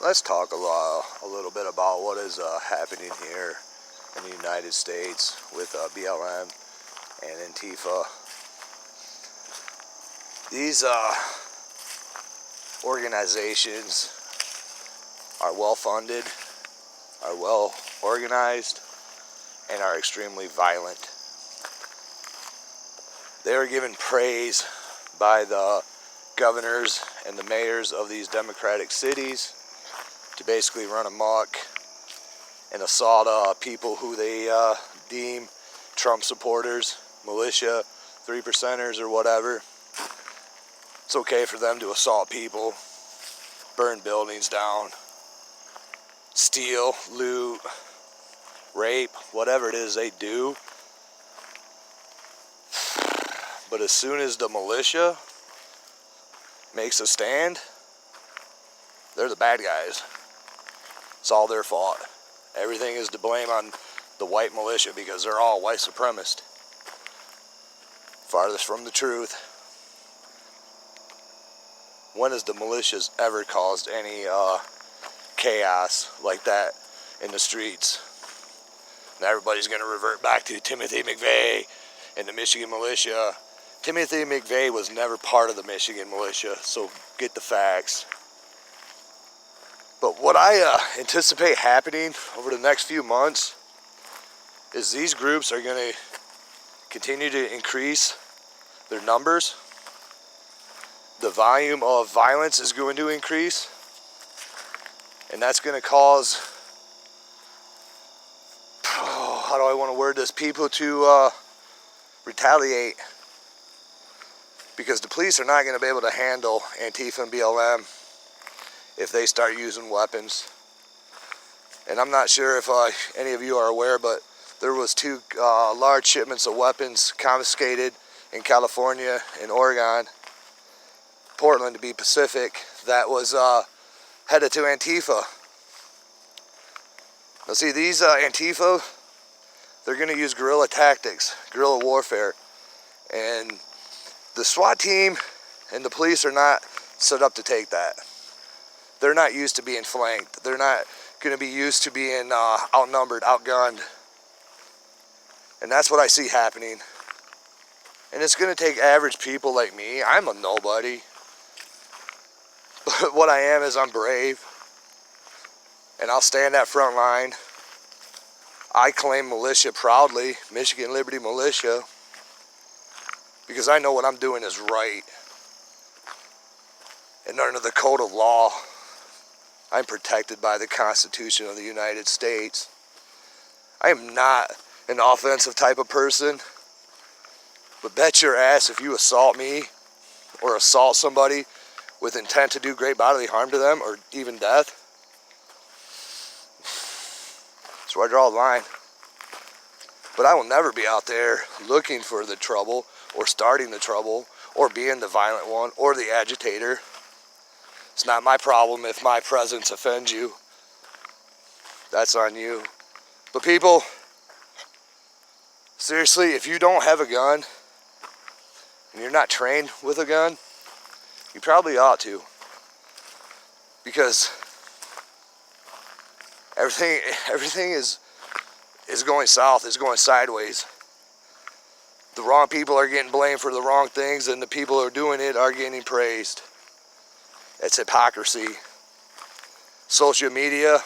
Let's talk a little bit about what is happening here in the United States with BLM and Antifa. These organizations are well funded, are well organized, and are extremely violent. They are given praise by the governors and the mayors of these democratic cities to basically run amok and assault people who they deem Trump supporters, militia, 3%ers, or whatever. It's okay for them to assault people, burn buildings down, steal, loot, rape, whatever it is they do. But as soon as the militia makes a stand, they're the bad guys. It's all their fault. Everything is to blame on the white militia because they're all white supremacists. Farthest from the truth. When has the militias ever caused any chaos like that in the streets? And everybody's going to revert back to Timothy McVeigh and the Michigan militia. Timothy McVeigh was never part of the Michigan militia, so get the facts. But what I anticipate happening over the next few months is these groups are going to continue to increase their numbers. The volume of violence is going to increase. And that's going to cause, how do I want to word this, people to retaliate. Because the police are not going to be able to handle Antifa and BLM if they start using weapons. And I'm not sure if any of you are aware, but there was 2 large shipments of weapons confiscated in California and Oregon, Portland to be specific, that was headed to Antifa. Now see, these Antifa, they're going to use guerrilla tactics, guerrilla warfare. And the SWAT team and the police are not set up to take that. They're not used to being flanked. They're not going to be used to being outnumbered, outgunned. And that's what I see happening. And it's going to take average people like me. I'm a nobody. But what I am is I'm brave. And I'll stand that front line. I claim militia proudly, Michigan Liberty Militia, because I know what I'm doing is right. And under the code of law, I'm protected by the Constitution of the United States. I am not an offensive type of person, but bet your ass if you assault me or assault somebody with intent to do great bodily harm to them or even death, that's where I draw the line. But I will never be out there looking for the trouble or starting the trouble or being the violent one or the agitator. It's not my problem if my presence offends you. That's on you. But people, seriously, if you don't have a gun and you're not trained with a gun, you probably ought to. Because everything is going south, is going sideways. The wrong people are getting blamed for the wrong things, and the people who are doing it are getting praised. It's hypocrisy. Social media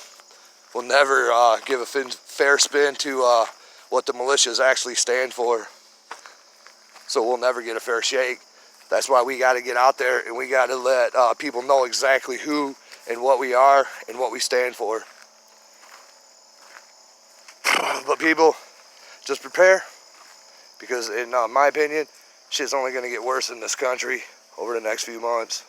will never give a fair spin to what the militias actually stand for. So we'll never get a fair shake. That's why we got to get out there and we got to let people know exactly who and what we are and what we stand for. But people, just prepare. Because in my opinion, shit's only going to get worse in this country over the next few months.